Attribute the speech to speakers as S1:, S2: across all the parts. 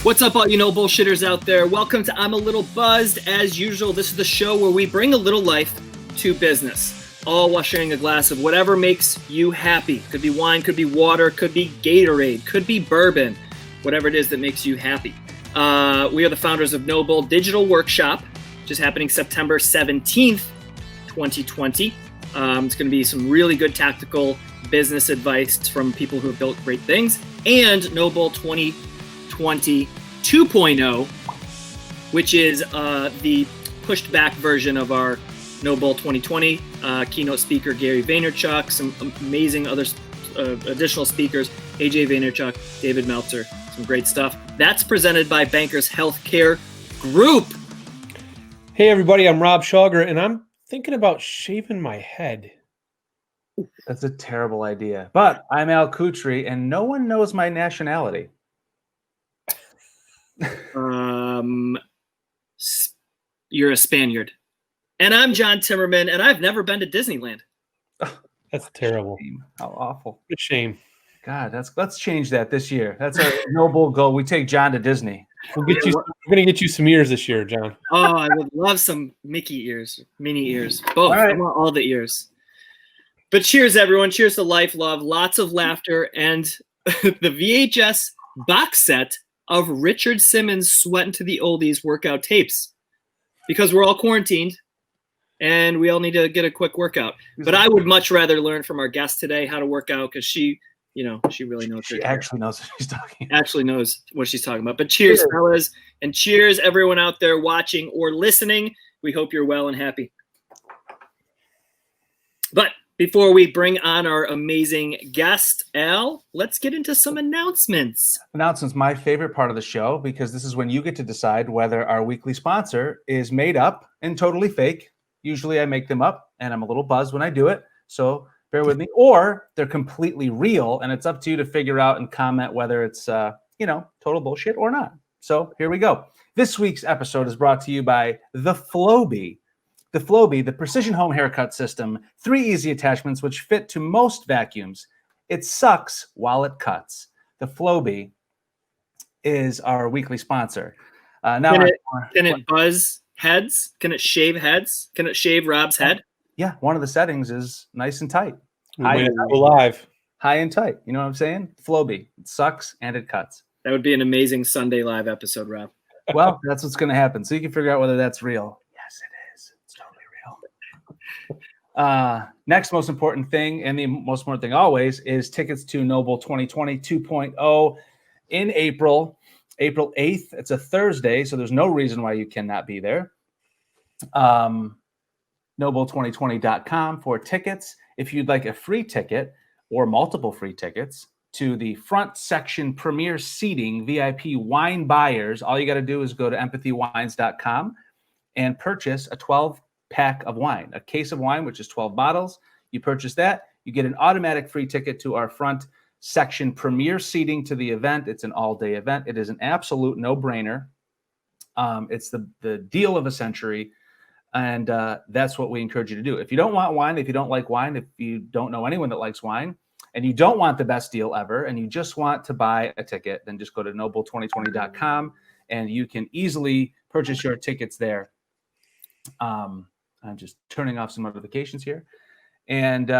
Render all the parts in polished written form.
S1: What's up, all you no bullshitters out there? Welcome to I'm a Little Buzzed. As usual, this is the show where we bring a little life to business, all while sharing a glass of whatever makes you happy. Could be wine, could be water, could be Gatorade, could be bourbon, whatever it is that makes you happy. We are the founders of Noble Digital Workshop, which is happening September 17th, 2020. It's going to be some really good tactical business advice from people who have built great things, and Noble 2020 2.0, which is the pushed back version of our Noble 2020 keynote speaker Gary Vaynerchuk, some amazing other additional speakers, AJ Vaynerchuk, David Meltzer, some great stuff. That's presented by Bankers Healthcare Group.
S2: Hey everybody, I'm Rob Schauger, and I'm thinking about shaving my head.
S3: That's a terrible idea. But I'm Al Kutri, and no one knows my nationality.
S1: You're a Spaniard. And I'm John Timmerman, and I've never been to Disneyland.
S2: That's terrible.
S3: Shame. How awful.
S2: Good shame.
S3: God, let's change that this year. That's our noble goal. We take John to Disney.
S2: We're going to get you some ears this year, John.
S1: Oh, I would love some Mickey ears, mini ears, both.
S3: All right.
S1: I want all the ears. But cheers, everyone. Cheers to life, love, lots of laughter, and the VHS box set of Richard Simmons' Sweatin' to the Oldies workout tapes, because we're all quarantined and we all need to get a quick workout. But I would much rather learn from our guest today how to work out, because she really knows.
S3: She actually knows what she's talking about.
S1: Actually knows what she's talking about. But cheers, fellas, and cheers, everyone out there watching or listening. We hope you're well and happy. But before we bring on our amazing guest, Al, let's get into some announcements.
S3: Announcements, my favorite part of the show, because this is when you get to decide whether our weekly sponsor is made up and totally fake. Usually I make them up, and I'm a little buzzed when I do it, so bear with me. Or they're completely real, and it's up to you to figure out and comment whether it's, total bullshit or not. So here we go. This week's episode is brought to you by The Flowbee. The Flowbee, the precision home haircut system, 3 easy attachments which fit to most vacuums. It sucks while it cuts. The Flowbee is our weekly sponsor. Can
S1: it buzz heads? Can it shave heads? Can it shave Rob's head?
S3: Yeah, one of the settings is nice and tight.
S2: Live.
S3: High and tight. You know what I'm saying? Flowbee. It sucks and it cuts.
S1: That would be an amazing Sunday live episode, Rob.
S3: Well, that's what's going to happen. So you can figure out whether that's real. Yes, it is. It's totally real. Next most important thing, and the most important thing always, is tickets to Noble 2020 2.0 in April 8th. It's a Thursday, so there's no reason why you cannot be there. Noble2020.com for tickets. If you'd like a free ticket or multiple free tickets to the front section premier seating VIP wine buyers, all you got to do is go to empathywines.com and purchase a 12-pack of wine, a case of wine, which is 12 bottles. You purchase that, you get an automatic free ticket to our front section premier seating to the event. It's an all-day event. It is an absolute no-brainer. It's the deal of a century. And that's what we encourage you to do. If you don't want wine, if you don't like wine, if you don't know anyone that likes wine, and you don't want the best deal ever, and you just want to buy a ticket, then just go to noble2020.com and you can easily purchase your tickets there. I'm just turning off some notifications here. And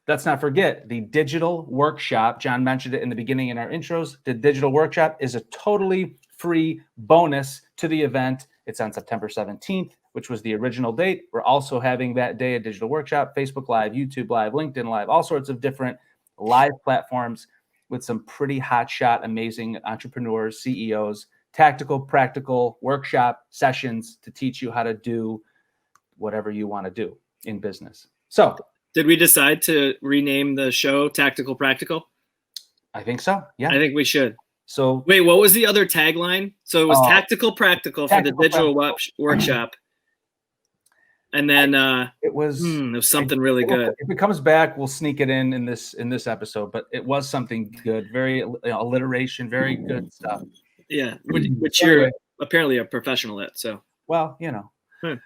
S3: let's not forget the digital workshop. John mentioned it in the beginning in our intros. The digital workshop is a totally free bonus to the event. It's on September 17th, which was the original date. We're also having that day a digital workshop, Facebook Live, YouTube Live, LinkedIn Live, all sorts of different live platforms with some pretty hotshot, amazing entrepreneurs, CEOs, tactical, practical workshop sessions to teach you how to do whatever you want to do in business. So,
S1: did we decide to rename the show Tactical Practical?
S3: I think so. Yeah.
S1: I think we should.
S3: So
S1: wait, what was the other tagline? So it was Tactical Practical for the digital workshop. And then
S3: it was
S1: something really good.
S3: If it comes back, we'll sneak it in this episode. But it was something good, very alliteration, very good stuff.
S1: Yeah, which you're apparently a professional at. So
S3: well, it's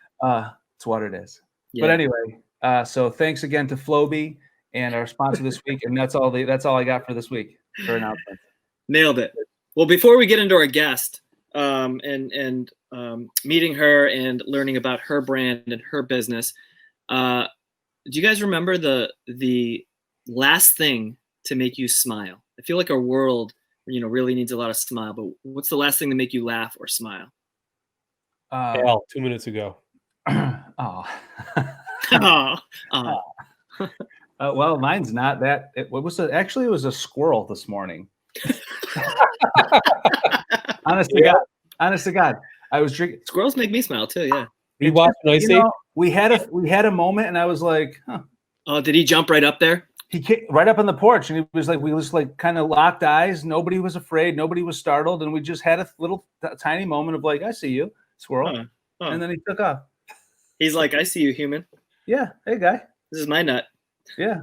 S3: what it is.
S1: Yeah.
S3: But anyway, so thanks again to Flowbee and our sponsor this week, and that's all I got for this week for announcements.
S1: Nailed it. Well, before we get into our guest and meeting her and learning about her brand and her business, do you guys remember the last thing to make you smile? I feel like our world, really needs a lot of smile. But what's the last thing to make you laugh or smile?
S2: Al, 2 minutes ago.
S3: Oh.
S1: Oh.
S3: Well, mine's not that. Actually, it was a squirrel this morning. Honest to God, I was drinking.
S1: Squirrels make me smile too. Yeah.
S2: You watching Ice Age?
S3: We had a moment, and I was like, huh.
S1: Oh, did he jump right up there?
S3: He came right up on the porch, and he was like, we just like kind of locked eyes. Nobody was afraid. Nobody was startled, and we just had a little tiny moment of like, I see you, squirrel, and then he took off.
S1: He's like, I see you, human.
S3: Yeah, hey guy.
S1: This is my nut.
S3: Yeah.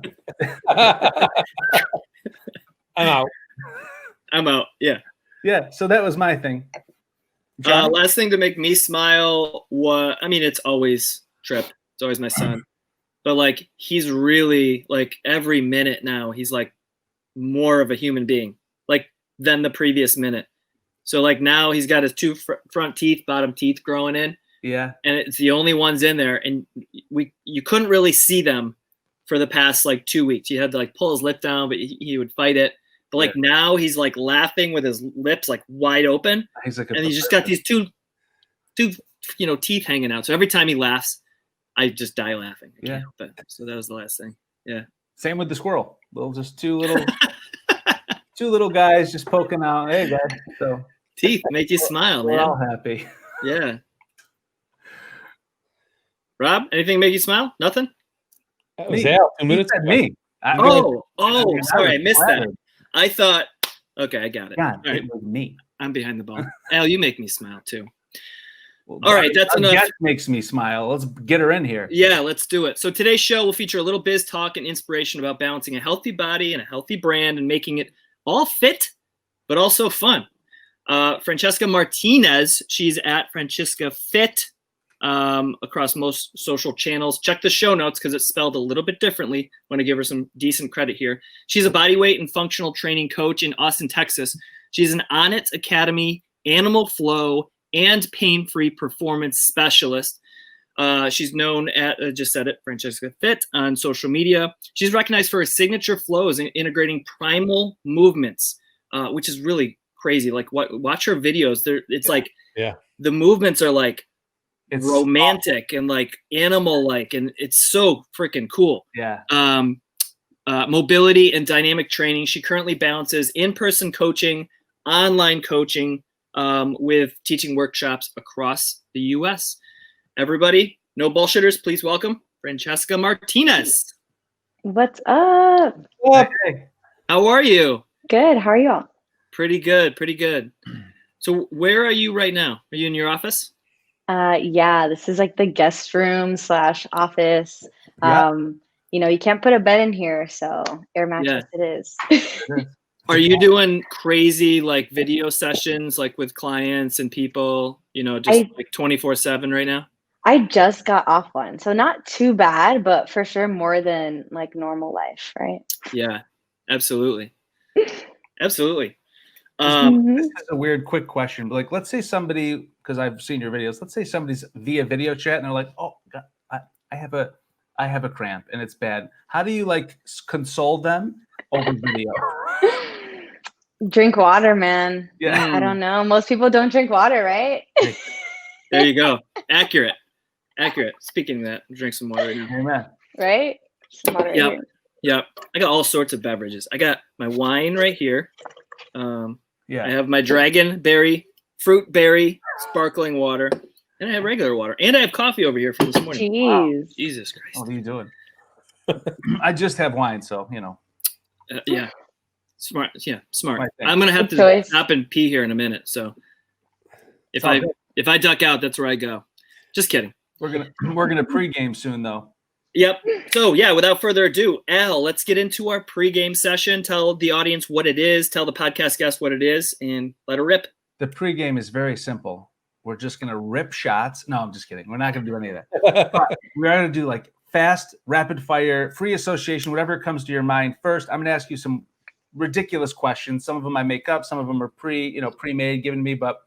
S2: I'm out.
S1: Yeah.
S3: Yeah. So that was my thing.
S1: Last thing to make me smile was, it's always Trip. It's always my son. But like, he's really like every minute now, he's like more of a human being, like than the previous minute. So like now he's got his two front teeth, bottom teeth growing in.
S3: Yeah.
S1: And it's the only ones in there. And you couldn't really see them for the past like 2 weeks. You had to like pull his lip down, but he would fight it. But like now he's like laughing with his lips like wide open.
S3: He's like,
S1: and he's just got these two teeth hanging out. So every time he laughs, I just die laughing.
S3: Yeah.
S1: So that was the last thing. Yeah.
S3: Same with the squirrel. Just two little guys just poking out. Hey guys. So
S1: teeth make you smile, man.
S3: We're all happy.
S1: Yeah. Rob, anything make you smile? Nothing?
S2: That was Al, 2 minutes ago.
S3: Me.
S1: Sorry, I missed that. I thought, okay, I got it.
S3: God,
S1: all right.
S3: It was me.
S1: I'm behind the ball. Al, you make me smile too.
S3: Well,
S1: all right, that's enough.
S3: That makes me smile. Let's get her in here.
S1: Yeah, let's do it. So today's show will feature a little biz talk and inspiration about balancing a healthy body and a healthy brand and making it all fit, but also fun. Francheska Martinez, she's at Francheska Fit across most social channels. Check the show notes because it's spelled a little bit differently. I want to give her some decent credit here. She's a bodyweight and functional training coach in Austin, Texas. She's an ONNIT Academy, Animal Flow, and pain-free performance specialist. She's known at, just said it, Francheska Fit on social media. She's recognized for her signature flows and integrating primal movements, which is really crazy. Like watch her videos. The movements are like it's romantic and like animal-like, and it's so freaking cool.
S3: Yeah.
S1: Mobility and dynamic training. She currently balances in-person coaching, online coaching, with teaching workshops across the U.S. Everybody, no bullshitters, please welcome Francheska Martinez.
S4: What's up?
S3: Hey.
S1: How are you?
S4: Good. How are you all?
S1: Pretty good. Pretty good. So where are you right now? Are you in your office?
S4: Yeah, this is like the guest room / office.
S3: Yeah.
S4: You can't put a bed in here, so air mattress it is.
S1: Are you doing crazy like video sessions like with clients and people, just like 24/7 right now?
S4: I just got off one, so not too bad, but for sure more than like normal life, right?
S1: Yeah, absolutely. Absolutely.
S3: This is a weird, quick question, but like, let's say somebody, because I've seen your videos, let's say somebody's via video chat and they're like, oh, God, I have a cramp and it's bad. How do you like console them over video?
S4: Drink water, man.
S3: Yeah.
S4: I don't know. Most people don't drink water, right?
S1: There you go. Accurate. Speaking of that, drink some water right now.
S3: Amen.
S4: Right? Some water
S1: Yep.
S4: here.
S1: Yep. I got all sorts of beverages. I got my wine right here. I have my dragon berry, fruit berry, sparkling water, and I have regular water. And I have coffee over here from this morning.
S4: Jeez.
S1: Wow. Jesus Christ.
S3: What are you doing? I just have wine, so
S1: yeah. Smart. Yeah, smart.
S3: My thing.
S1: I'm gonna have to stop and pee here in a minute. So if I duck out, that's where I go. Just kidding.
S3: We're gonna pregame soon, though.
S1: Yep. So yeah, without further ado, Al, let's get into our pregame session. Tell the audience what it is. Tell the podcast guest what it is, and let her rip.
S3: The pregame is very simple. We're just gonna rip shots. No, I'm just kidding. We're not gonna do any of that. But we're gonna do like fast, rapid fire, free association, whatever comes to your mind. First, I'm gonna ask you some ridiculous questions. Some of them I make up. Some of them are pre-made, given to me, but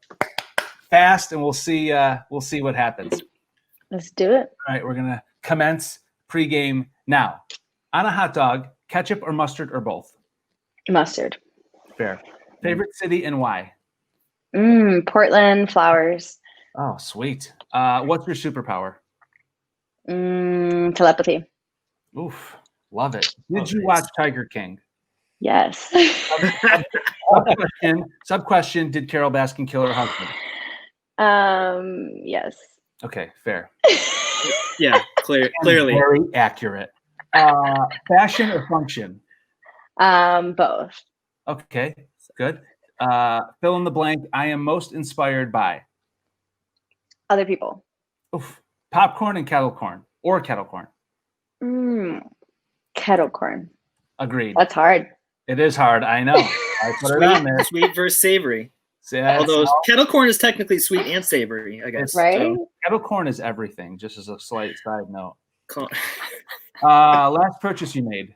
S3: fast, and we'll see what happens.
S4: Let's do it.
S3: All right, we're gonna commence pregame now. On a hot dog, ketchup or mustard or both?
S4: Mustard.
S3: Fair. Favorite city and why?
S4: Portland, flowers.
S3: Oh, sweet. What's your superpower?
S4: Telepathy.
S3: Oof, love it. Did you watch Tiger King?
S4: Yes.
S3: Sub question: did Carol Baskin kill her husband?
S4: Yes.
S3: Okay, fair.
S1: Yeah, clearly.
S3: Very accurate. Fashion or function?
S4: Both.
S3: Okay, good. Fill in the blank. I am most inspired by
S4: Other people.
S3: oof, popcorn and kettle corn, or kettle corn.
S4: Kettle corn.
S3: Agreed.
S4: That's hard.
S3: It is hard. I know. I put it on there.
S1: Sweet versus savory.
S3: Yeah,
S1: Although kettle corn is technically sweet and savory, I guess.
S4: Right?
S1: So,
S3: kettle corn is everything. Just as a slight side note.
S1: co-
S3: Last purchase you made.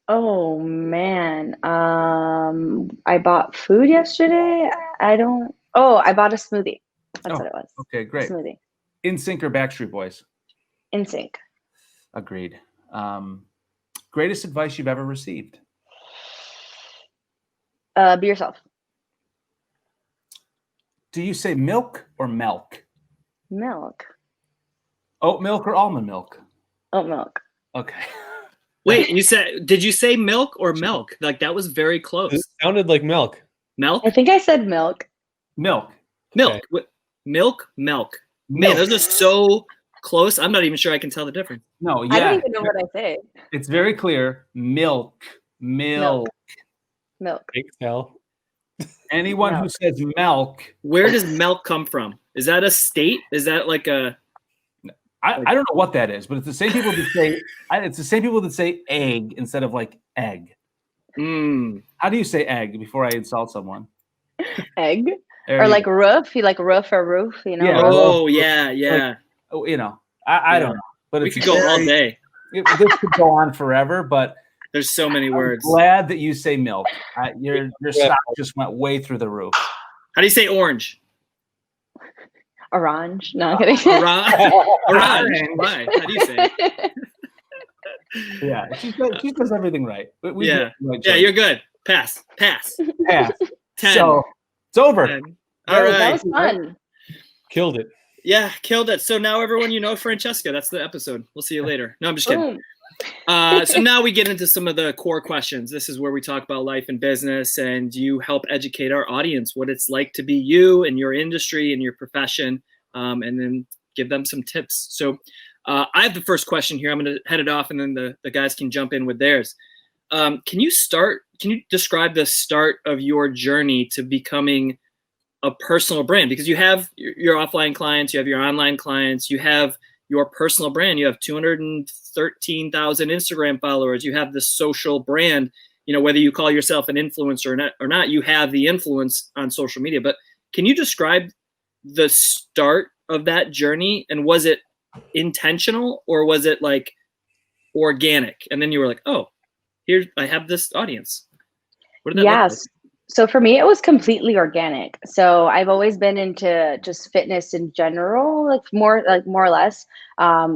S4: Oh man. I bought food yesterday. I bought a smoothie. That's what it was.
S3: Okay, great.
S4: Smoothie.
S3: NSYNC or Backstreet Boys?
S4: In sync.
S3: Agreed. Greatest advice you've ever received?
S4: Be yourself.
S3: Do you say milk or milk?
S4: Milk.
S3: Oat milk or almond milk?
S4: Oat milk.
S3: Okay.
S1: Wait, did you say milk or milk? Like that was very close.
S2: It sounded like milk.
S1: Milk?
S4: I think I said milk.
S3: Milk.
S1: Milk. Milk. Man, those are so close. I'm not even sure I can tell the difference.
S3: No, yeah.
S4: I don't even know what I say.
S3: It's very clear. Milk.
S4: Milk.
S2: Big tell.
S3: Anyone who
S4: Milk.
S3: says milk,
S1: Where does milk come from? Is that a state? Is that like a
S3: I don't know what that is, but it's the same people that say egg instead of like egg. How do you say egg before I insult someone?
S4: Egg.
S3: There
S4: Or
S3: you
S4: like
S3: go.
S4: roof. You like roof or roof, you know?
S3: Yeah.
S4: Roof.
S1: Oh yeah.
S3: Oh, I don't know, but
S1: We
S3: it's
S1: could go all day.
S3: This could go on forever, but
S1: There's so many
S3: I'm
S1: words.
S3: glad that you say milk. Your stock just went way through the roof.
S1: How do you say orange?
S4: Orange. No, I'm kidding.
S1: Orange. Why? How do you say it?
S3: Yeah, she does everything right. We
S1: Yeah.
S3: do the right
S1: Yeah,
S3: choice.
S1: you're good. Pass.
S3: Yeah.
S1: 10.
S3: So it's over.
S1: 10.
S3: That
S1: All
S3: was-
S4: That
S1: right.
S4: was fun.
S2: Killed it.
S1: Yeah, killed it. So now everyone Francheska. That's the episode. We'll see you later. No, I'm just kidding.
S4: Boom.
S1: So now we get into some of the core questions. This is where we talk about life and business, and you help educate our audience what it's like to be you in your industry and your profession, and then give them some tips. So I have the first question here. I'm going to head it off, and then the guys can jump in with theirs. Can you describe the start of your journey to becoming a personal brand? Because you have your offline clients, you have your online clients, you have your personal brand, you have 213,000 Instagram followers, you have the social brand, whether you call yourself an influencer or not, you have the influence on social media. But can you describe the start of that journey? And was it intentional or was it like organic? And then you were like, oh, here I have this audience. What did that look like?
S4: So for me, it was completely organic. So I've always been into just fitness in general, more or less.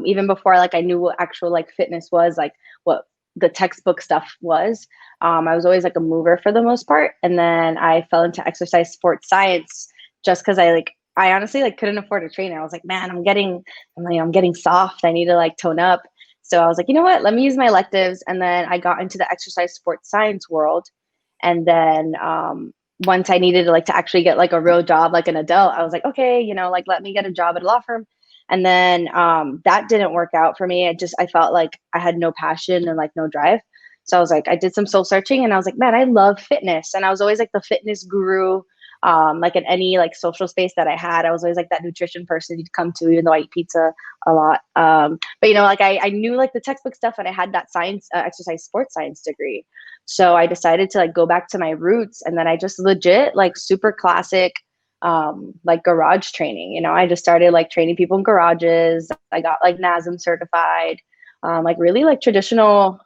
S4: Even before I knew what actual fitness was, what the textbook stuff was. I was always a mover for the most part. And then I fell into exercise sports science just because I honestly couldn't afford a trainer. I was like, man, I'm getting soft. I need to tone up. So I was like, you know what? Let me use my electives. And then I got into the exercise sports science world. And then once I needed to actually get a real job, an adult, I was like, okay, let me get a job at a law firm. And then that didn't work out for me. I felt like I had no passion and no drive. So I was like, I did some soul searching and I was like, man, I love fitness. And I was always the fitness guru. In any social space that I had, I was always that nutrition person you'd come to, even though I eat pizza a lot. But I knew the textbook stuff and I had that science, exercise sports science degree. So I decided to go back to my roots, and then I just legit super classic garage training. I just started training people in garages. I got NASM certified, really traditional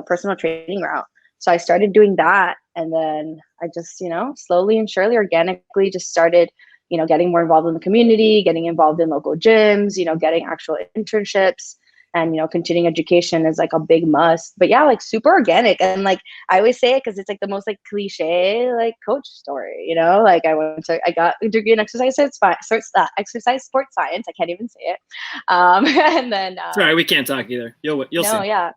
S4: personal training route. So I started doing that. And then I just, slowly and surely, organically just started, getting more involved in the community, getting involved in local gyms, getting actual internships, and, continuing education is like a big must. But yeah, like super organic. And like, I always say it because it's like the most like cliche, like coach story, like I got a degree in exercise sports science. I can't even say it. And then,
S1: sorry, we can't talk either. You'll see.
S4: Yeah.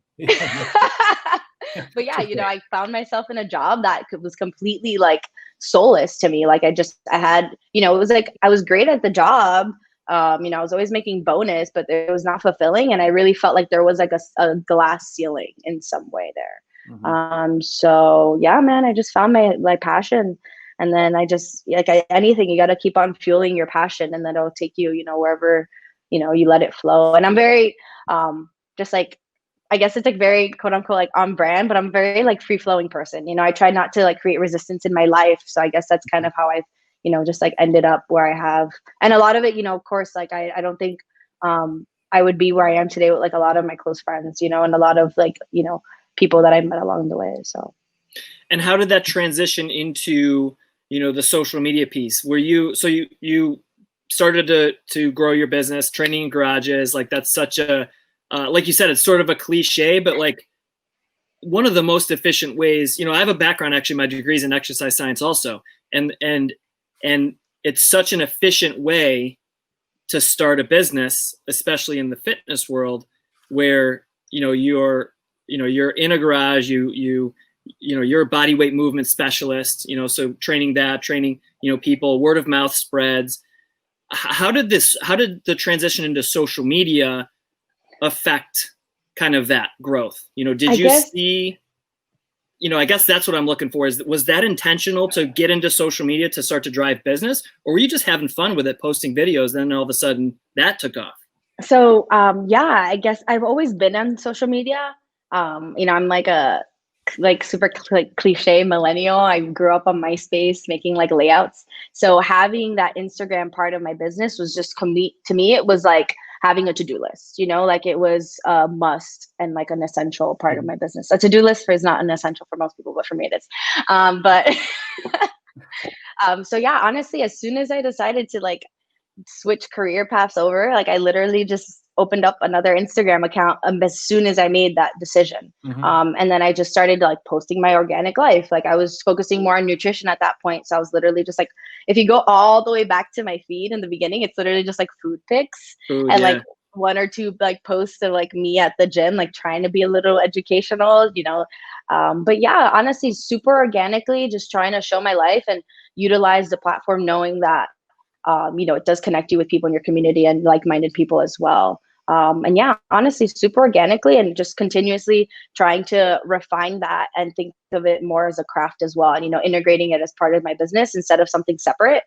S4: But yeah, I found myself in a job that was completely like soulless to me. Like I had, it was like, I was great at the job. I was always making bonus, but it was not fulfilling. And I really felt like there was like a glass ceiling in some way there.
S3: Mm-hmm.
S4: So yeah, man, I just found my passion. And then I just anything, you got to keep on fueling your passion, and then it'll take you, wherever, you let it flow. And I'm very, just like, I guess it's like very quote unquote like on brand, but I'm very like free flowing person. I try not to like create resistance in my life. So I guess that's kind of how I've, just like ended up where I have. And a lot of it, of course, like I don't think I would be where I am today with like a lot of my close friends, and a lot of like, people that I met along the way. So.
S1: And how did that transition into, the social media piece? Were you started to grow your business, training in garages? Like that's such a, like you said, it's sort of a cliche, but like one of the most efficient ways, I have a background, actually, my degree's in exercise science also. And it's such an efficient way to start a business, especially in the fitness world, where, you're in a garage, you're a body weight movement specialist, so training, people, word of mouth spreads. How did the transition into social media affect kind of that growth? Did you see, I guess that's what I'm looking for, was that intentional to get into social media to start to drive business, or were you just having fun with it, posting videos, then all of a sudden that took off?
S4: So, yeah, I guess I've always been on social media. I'm like a super cliche millennial. I grew up on MySpace making like layouts. So having that Instagram part of my business was just to me, it was like having a to-do list, like it was a must and like an essential part of my business. A to-do list is not an essential for most people, but for me it is. So yeah, honestly, as soon as I decided to like switch career paths over, like I literally just opened up another Instagram account as soon as I made that decision.
S3: Mm-hmm.
S4: And then I just started like posting my organic life. Like I was focusing more on nutrition at that point. So I was literally just like, if you go all the way back to my feed in the beginning, it's literally just like food pics and like one or two like posts of like me at the gym, like trying to be a little educational, but yeah, honestly, super organically, just trying to show my life and utilize the platform, knowing that it does connect you with people in your community and like-minded people as well. And yeah, honestly, super organically and just continuously trying to refine that and think of it more as a craft as well. And, integrating it as part of my business instead of something separate.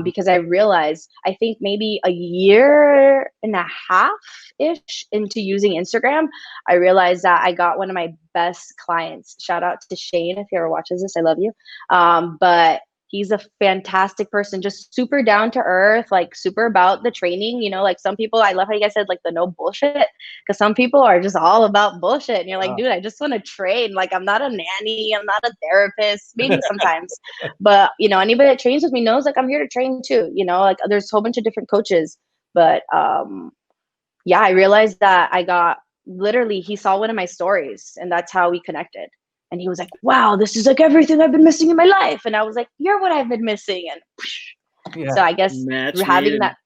S4: Because I realized, I think maybe a year and a half-ish into using Instagram, I realized that I got one of my best clients. Shout out to Shane, if he ever watches this, I love you. But he's a fantastic person, just super down to earth, like super about the training, like some people, I love how you guys said like the no bullshit, because some people are just all about bullshit. And you're like, dude, I just want to train. Like, I'm not a nanny. I'm not a therapist, maybe sometimes, but anybody that trains with me knows like I'm here to train too, like there's a whole bunch of different coaches. But yeah, I realized that he saw one of my stories and that's how we connected. And he was like, wow, this is like everything I've been missing in my life. And I was like, you're what I've been missing. And so I guess having that.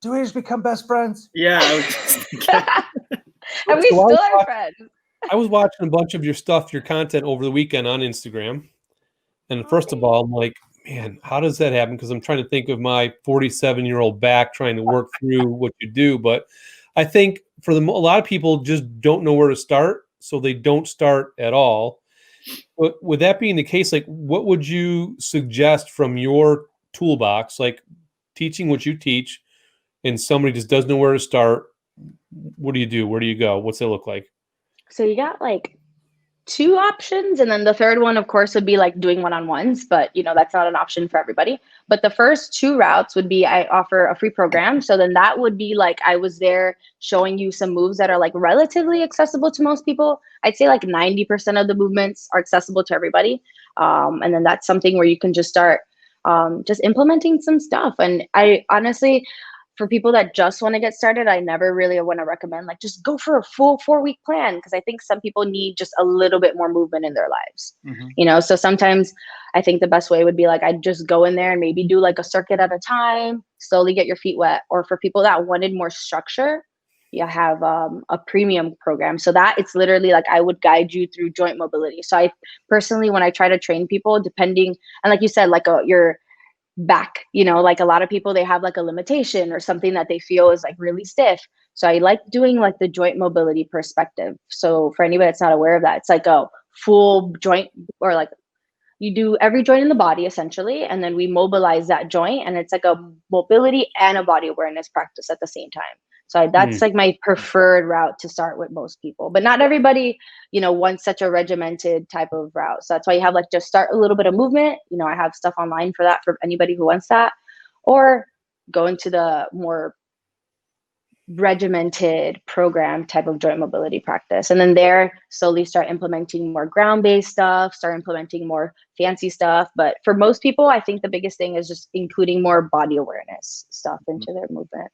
S3: Do we just become best friends?
S1: Yeah.
S4: And we still are friends.
S2: I was watching a bunch of your content over the weekend on Instagram. And first of all, I'm like, man, how does that happen? Because I'm trying to think of my 47-year-old back trying to work through what you do. But I think for a lot of people just don't know where to start. So they don't start at all. But with that being the case, like, what would you suggest from your toolbox, like teaching what you teach, and somebody just doesn't know where to start? What do you do? Where do you go? What's it look like?
S4: So you got like two options, and then the third one, of course, would be like doing one-on-ones, but that's not an option for everybody. But the first two routes would be, I offer a free program, so then that would be like I was there showing you some moves that are like relatively accessible to most people. I'd say like 90% of the movements are accessible to everybody, and then that's something where you can just start just implementing some stuff. And I honestly, for people that just want to get started, I never really want to recommend like just go for a full 4-week plan, because I think some people need just a little bit more movement in their lives. So sometimes I think the best way would be like I'd just go in there and maybe do like a circuit at a time, slowly get your feet wet. Or for people that wanted more structure, you have a premium program. So that it's literally like I would guide you through joint mobility. So I personally, when I try to train people, depending, and like you said, like your back, like a lot of people, they have like a limitation or something that they feel is like really stiff. So I like doing like the joint mobility perspective. So for anybody that's not aware of that, it's like a full joint, or like you do every joint in the body essentially, and then we mobilize that joint, and it's like a mobility and a body awareness practice at the same time. So that's like my preferred route to start with most people, but not everybody, wants such a regimented type of route. So that's why you have like just start a little bit of movement. I have stuff online for that for anybody who wants that, or go into the more regimented program type of joint mobility practice. And then there slowly start implementing more ground-based stuff, start implementing more fancy stuff. But for most people, I think the biggest thing is just including more body awareness stuff into their movement.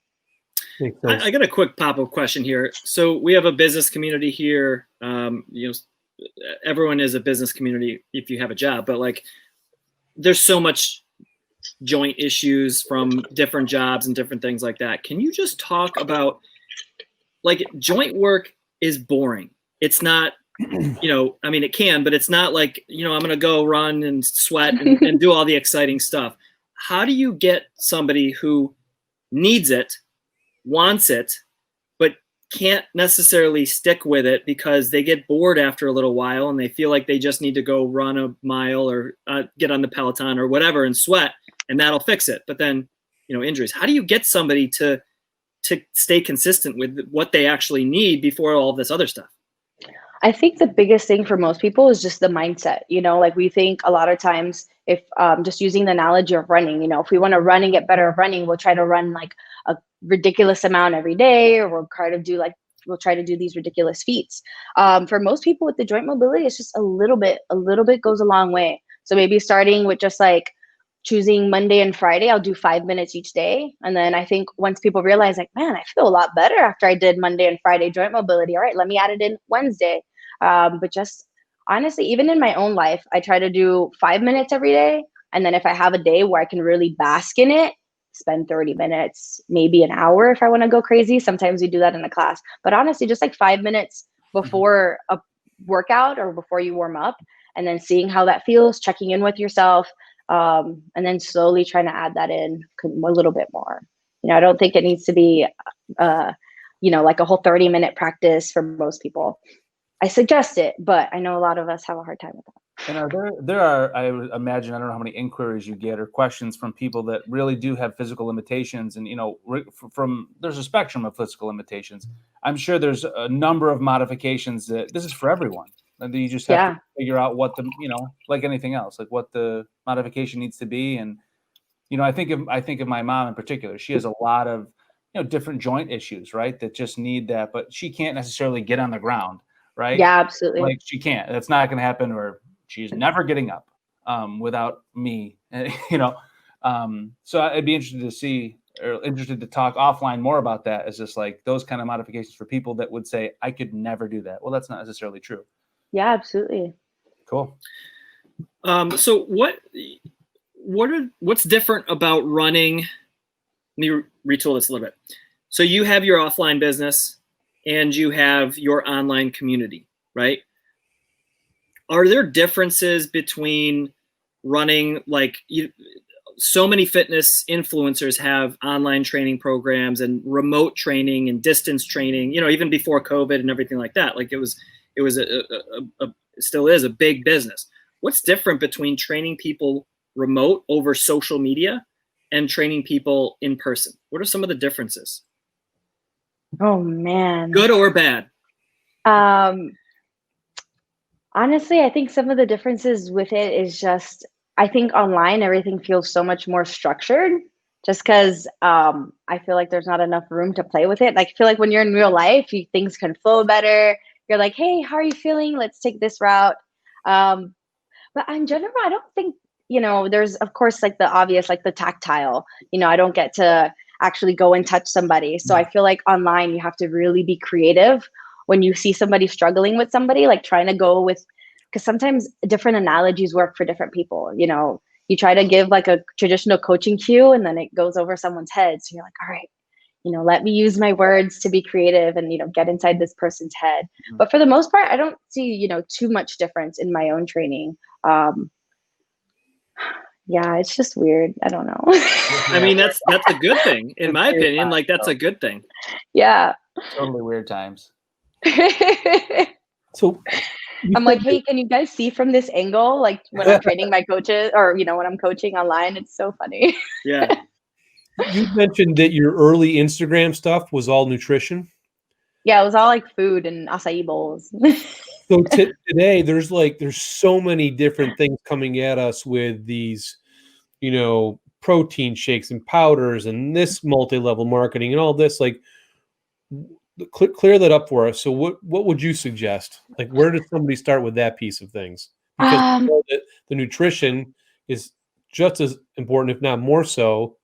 S1: I got a quick pop-up question here. So we have a business community here. Everyone is a business community if you have a job, but like there's so much joint issues from different jobs and different things like that. Can you just talk about, like, joint work is boring. It's not, it can, but it's not like, I'm going to go run and sweat and do all the exciting stuff. How do you get somebody who needs it, wants it, but can't necessarily stick with it because they get bored after a little while and they feel like they just need to go run a mile or get on the Peloton or whatever and sweat, and that'll fix it. But then, injuries. How do you get somebody to stay consistent with what they actually need before all of this other stuff?
S4: I think the biggest thing for most people is just the mindset. Like we think a lot of times, if just using the analogy of running, if we want to run and get better at running, we'll try to run like a ridiculous amount every day, or we'll try to do these ridiculous feats. For most people with the joint mobility, it's just a little bit goes a long way. So maybe starting with just like choosing Monday and Friday, I'll do 5 minutes each day. And then I think once people realize like, man, I feel a lot better after I did Monday and Friday joint mobility. All right, let me add it in Wednesday. But just honestly, even in my own life, I try to do 5 minutes every day. And then if I have a day where I can really bask in it, spend 30 minutes, maybe an hour if I want to go crazy. Sometimes we do that in a class. But honestly, just like 5 minutes before a workout or before you warm up, and then seeing how that feels, checking in with yourself, and then slowly trying to add that in a little bit more. I don't think it needs to be, like a whole 30-minute practice for most people. I suggest it, but I know a lot of us have a hard time with that.
S3: And there are, I would imagine, I don't know how many inquiries you get or questions from people that really do have physical limitations. And, there's a spectrum of physical limitations. I'm sure there's a number of modifications that this is for everyone. And you just have to figure out what the, like anything else, like what the modification needs to be. And, I think of my mom in particular. She has a lot of, different joint issues, right, that just need that, but she can't necessarily get on the ground, right?
S4: Yeah, absolutely.
S3: Like she can't. That's not going to happen, or she's never getting up without me, So I'd be interested to talk offline more about that. Is just like those kind of modifications for people that would say, I could never do that. Well, that's not necessarily true.
S4: Yeah, absolutely.
S3: Cool.
S1: So what's different about running? Let me retool this a little bit. So you have your offline business and you have your online community, right? Are there differences between running, like so many fitness influencers have online training programs and remote training and distance training, even before COVID and everything like that. Like it was still is a big business. What's different between training people remote over social media and training people in person? What are some of the differences?
S4: Oh man.
S1: Good or bad?
S4: Honestly, I think some of the differences with it is just, I think online everything feels so much more structured just because I feel like there's not enough room to play with it. Like, I feel like when you're in real life, things can flow better. You're like, hey, how are you feeling? Let's take this route. Um, but in general, I don't think, there's, of course, like the obvious, like the tactile, I don't get to actually go and touch somebody. So I feel like online, you have to really be creative when you see somebody struggling with somebody, like trying to go with, because sometimes different analogies work for different people. You try to give like a traditional coaching cue and then it goes over someone's head. So you're like, all right, let me use my words to be creative and, get inside this person's head. But for the most part, I don't see, too much difference in my own training. Yeah, it's just weird. I don't know.
S1: I mean, that's a good thing, in my opinion. Like, that's a good thing.
S4: Yeah.
S3: Totally weird times.
S2: So
S4: I'm like, hey, can you guys see from this angle? Like when I'm training my coaches or, when I'm coaching online, it's so funny.
S1: Yeah.
S2: you mentioned that your early Instagram stuff was all nutrition.
S4: Yeah, it was all like food and acai bowls.
S2: So today there's so many different things coming at us with these, protein shakes and powders and this multi-level marketing and all this. Like, clear that up for us. So what would you suggest? Like, where does somebody start with that piece of things? Because we know that the nutrition is just as important, if not more so,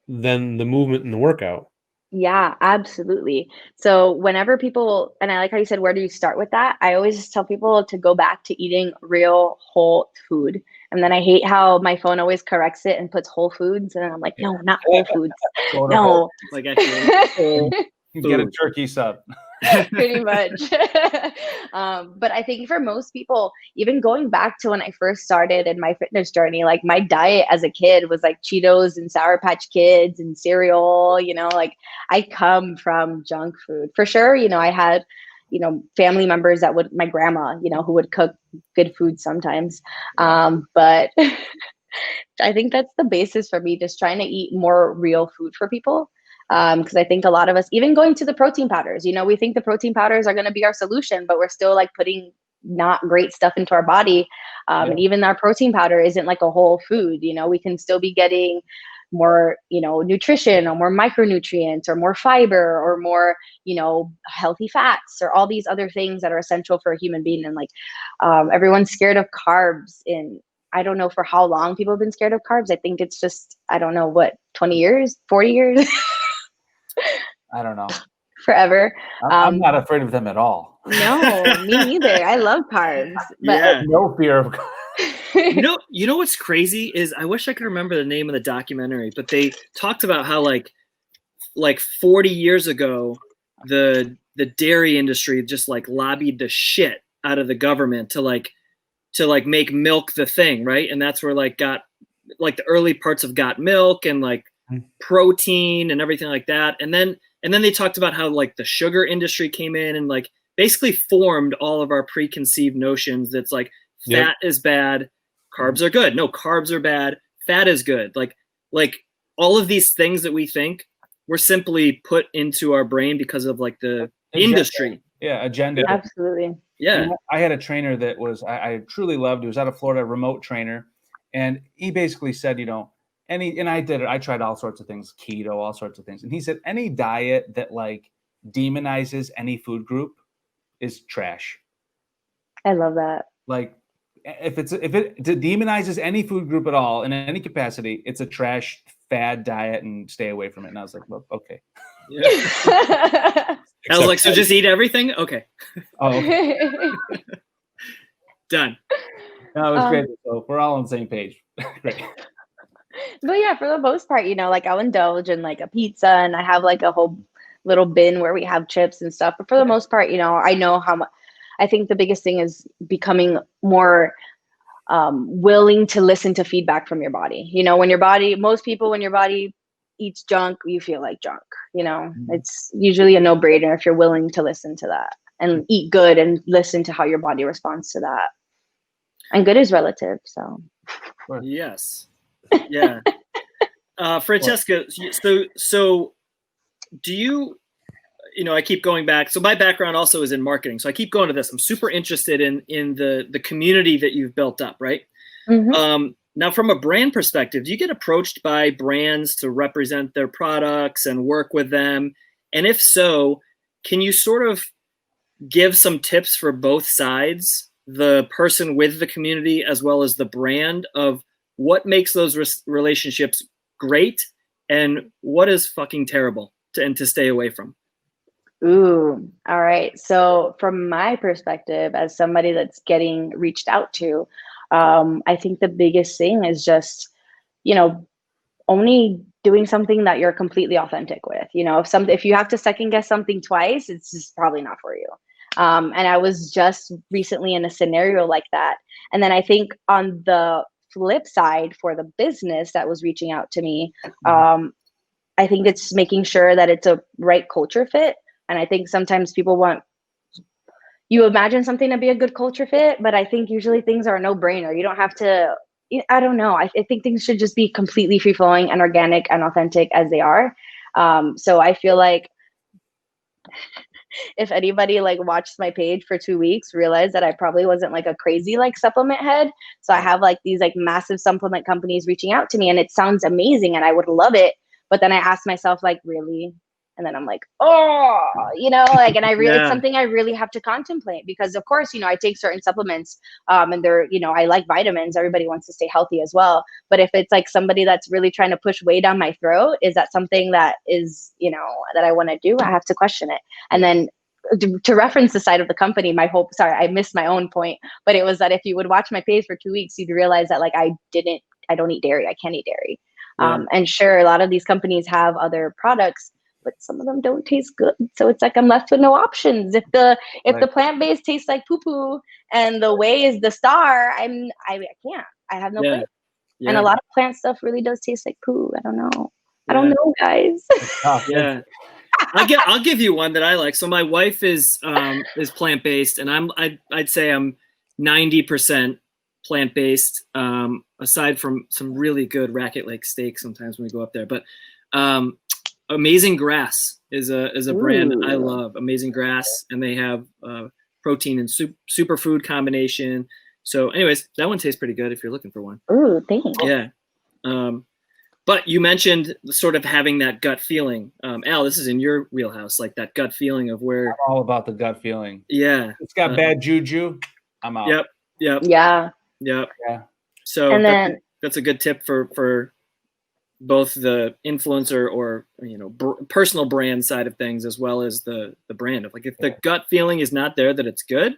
S2: than the movement and the workout.
S4: Yeah, absolutely. So whenever people, and I like how you said, where do you start with that? I always just tell people to go back to eating real whole food. And then I hate how my phone always corrects it and puts Whole Foods. And I'm like, no, not Whole Foods. No.
S1: Like, actually,
S3: get a turkey sub.
S4: Pretty much. But I think for most people, even going back to when I first started in my fitness journey, like my diet as a kid was like Cheetos and Sour Patch Kids and cereal, like I come from junk food for sure. I had, family members that would, my grandma, who would cook good food sometimes. But I think that's the basis for me, just trying to eat more real food for people. Because I think a lot of us, even going to the protein powders, we think the protein powders are going to be our solution, but we're still like putting not great stuff into our body. And even our protein powder isn't like a whole food. We can still be getting more, nutrition or more micronutrients or more fiber or more, healthy fats or all these other things that are essential for a human being. And like everyone's scared of carbs. And I don't know for how long people have been scared of carbs. I think it's just, I don't know, what, 20 years, 40 years?
S3: I don't know.
S4: Forever.
S3: I'm not afraid of them at all.
S4: No, me neither. I love carbs. But
S1: Yeah.
S3: No fear of
S1: You know what's crazy is I wish I could remember the name of the documentary, but they talked about how like 40 years ago, the dairy industry just like lobbied the shit out of the government to make milk the thing, right? And that's where got the early parts of Got Milk and protein and everything like that. And then they talked about how the sugar industry came in and basically formed all of our preconceived notions that's fat is bad, carbs are good. No, carbs are bad, fat is good. Like all of these things that we think were simply put into our brain because of the industry.
S3: Yeah, agenda.
S4: Absolutely.
S1: Yeah.
S3: I had a trainer that I truly loved. He was out of Florida, a remote trainer. And he basically said, I tried all sorts of things, keto, all sorts of things. And he said, any diet that demonizes any food group is trash.
S4: I love that.
S3: If it demonizes any food group at all in any capacity, it's a trash fad diet and stay away from it. And I was like, well, okay.
S1: Yeah. I was like, so just eat everything? Okay.
S3: Oh, okay.
S1: Done.
S3: No, it was great. So we're all on the same page. Great.
S4: But yeah, for the most part, I'll indulge in a pizza and I have a whole little bin where we have chips and stuff. But for the most part, I know how much. I think the biggest thing is becoming more willing to listen to feedback from your body. When your body eats junk, you feel like junk. It's usually a no-brainer if you're willing to listen to that and eat good and listen to how your body responds to that. And good is relative, so.
S1: Yes. Yeah. Francheska, so do you, I keep going back. So my background also is in marketing. So I keep going to this. I'm super interested in the community that you've built up, right?
S4: Mm-hmm.
S1: Now, from a brand perspective, do you get approached by brands to represent their products and work with them? And if so, can you sort of give some tips for both sides, the person with the community as well as the brand, of what makes those relationships great and what is fucking terrible to stay away from?
S4: Ooh, all right. So from my perspective, as somebody that's getting reached out to, I think the biggest thing is just, only doing something that you're completely authentic with. If you have to second guess something twice, it's just probably not for you. And I was just recently in a scenario like that. And then I think on the flip side, for the business that was reaching out to me, I think it's making sure that it's a right culture fit. And I think sometimes people you imagine something to be a good culture fit, but I think usually things are a no-brainer. You don't have to, I don't know. I think things should just be completely free-flowing and organic and authentic as they are. So I feel like if anybody watched my page for 2 weeks, realized that I probably wasn't a crazy supplement head. So I have these massive supplement companies reaching out to me, and it sounds amazing and I would love it. But then I ask myself, really? And then I'm and it's something I really have to contemplate, because of course, I take certain supplements, and they're, I like vitamins. Everybody wants to stay healthy as well. But if it's somebody that's really trying to push way down my throat, is that something that is, that I want to do? I have to question it. And then to reference the side of the company, I missed my own point, but it was that if you would watch my page for 2 weeks, you'd realize that I don't eat dairy. I can't eat dairy.
S1: Yeah.
S4: And sure, a lot of these companies have other products, but some of them don't taste good. So it's I'm left with no options. If the plant-based tastes like poo-poo and the whey is the star, I can't. I have no place. Yeah. And a lot of plant stuff really does taste like poo. I don't know. Yeah. I don't know, guys.
S1: Yeah. I'll give you one that I like. So my wife is plant-based, and I'd say I'm 90% plant-based, aside from some really good Racket Lake steak sometimes when we go up there. But Amazing Grass is a brand I love. Amazing Grass, and they have protein and superfood combination. So anyways, that one tastes pretty good if you're looking for one.
S4: Ooh, thanks.
S1: Yeah. But you mentioned sort of having that gut feeling. Al, this is in your wheelhouse, that gut feeling of where.
S3: I'm all about the gut feeling.
S1: Yeah.
S3: It's got bad juju, I'm out.
S1: Yep.
S4: Yeah.
S1: So
S4: and then
S1: that's a good tip for both the influencer or personal brand side of things, as well as the brand of if the gut feeling is not there that it's good,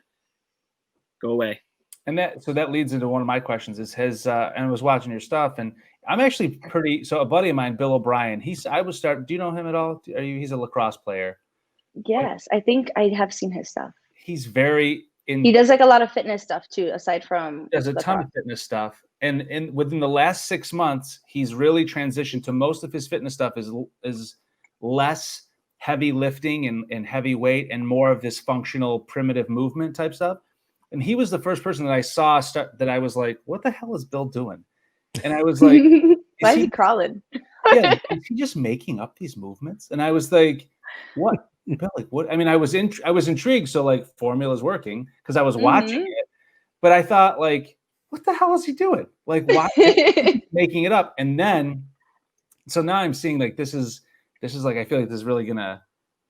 S1: go away.
S3: And that leads into one of my questions is and I was watching your stuff, and I'm actually so a buddy of mine, Bill O'Brien, do you know him at all? He's a lacrosse player.
S4: Yes, I think I have seen his stuff.
S3: He's he
S4: does a lot of fitness stuff too, aside from
S3: does a ton of fitness stuff. And within the last 6 months, he's really transitioned to most of his fitness stuff is less heavy lifting and heavy weight and more of this functional primitive movement type stuff. And he was the first person that I saw that I was like, what the hell is Bill doing? And I was like,
S4: why is he crawling?
S3: Yeah, is he just making up these movements? And I was like, what? Bill, what? I mean, I was intrigued. So formula's working because I was watching it, but I thought what the hell is he doing? Why making it up? And then, so now I'm seeing this is I feel like this is really gonna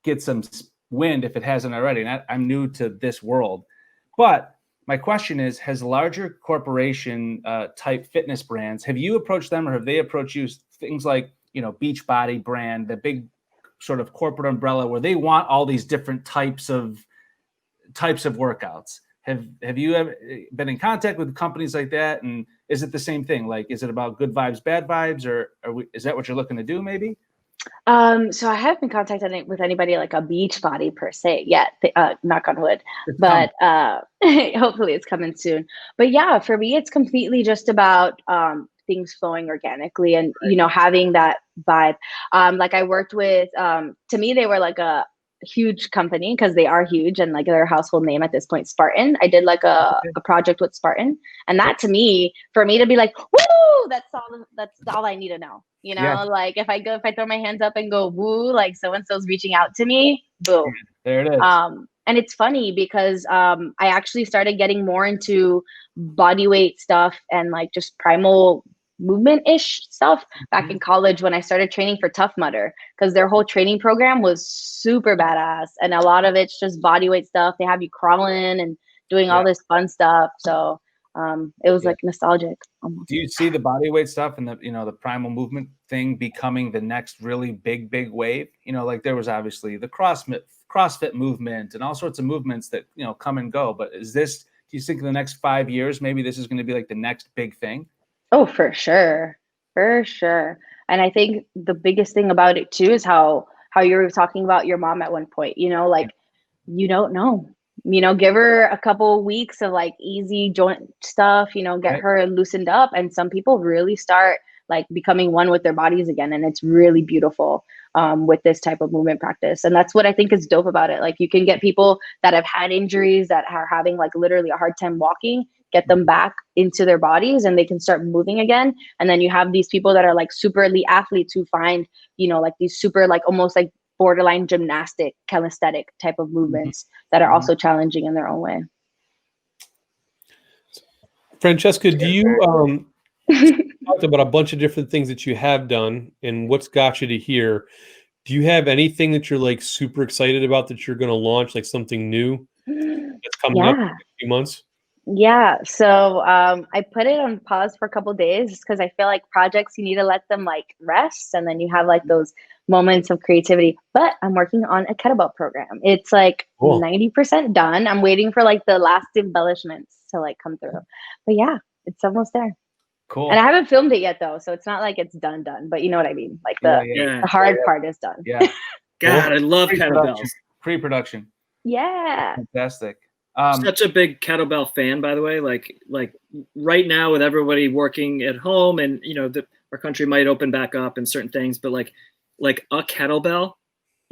S3: get some wind if it hasn't already. And I'm new to this world, but my question is: has larger corporation type fitness brands, have you approached them, or have they approached you? Things like Beachbody brand, the big sort of corporate umbrella where they want all these different types of workouts. Have you ever been in contact with companies like that? And is it the same thing? Is it about good vibes, bad vibes, or is that what you're looking to do maybe?
S4: So I haven't been contacted with anybody like a Beachbody per se yet, knock on wood, but hopefully it's coming soon. But yeah, for me, it's completely just about things flowing organically and, having that vibe. I worked with, to me, they were a huge company because they are huge and they're a household name at this point. Spartan. I did a project with Spartan, and that to me, for me to be woo, woo, that's all I need to know. You know, like if I throw my hands up and go woo, like so and so's reaching out to me, boom.
S3: There it is.
S4: And it's funny because I actually started getting more into body weight stuff and like just primal movement-ish stuff back in college when I started training for Tough Mudder, because their whole training program was super badass. And a lot of it's just body weight stuff. They have you crawling and doing all this fun stuff. So it was like nostalgic almost.
S3: Do you see the body weight stuff and the, the primal movement thing becoming the next really big wave? Like there was obviously the CrossFit movement and all sorts of movements that, come and go. But do you think in the next 5 years, maybe this is going to be like the next big thing?
S4: Oh, for sure. For sure. And I think the biggest thing about it too is how you were talking about your mom at one point, you don't know, give her a couple weeks of like easy joint stuff, get her loosened up. And some people really start like becoming one with their bodies again. And it's really beautiful with this type of movement practice. And that's what I think is dope about it. Like you can get people that have had injuries that are having like literally a hard time walking, get them back into their bodies and they can start moving again. And then you have these people that are like super elite athletes who find, like these super like almost like borderline gymnastic, calisthenic type of movements that are also challenging in their own way.
S2: Francheska, do you talked about a bunch of different things that you have done and what's got you to here? Do you have anything that you're like super excited about that you're going to launch, like something new that's coming up in a few months?
S4: Yeah. So I put it on pause for a couple of days just because I feel like projects, you need to let them like rest. And then you have like those moments of creativity. But I'm working on a kettlebell program. It's like 90% done. I'm waiting for like the last embellishments to like come through. But yeah, it's almost there.
S3: Cool.
S4: And I haven't filmed it yet though. So it's not like it's done, but you know what I mean? Like the hard part is done.
S3: Yeah.
S1: God, I love kettlebells.
S3: Pre-production.
S4: Yeah.
S3: Fantastic.
S1: Such a big kettlebell fan, by the way. Like right now with everybody working at home and, our country might open back up and certain things, but like a kettlebell,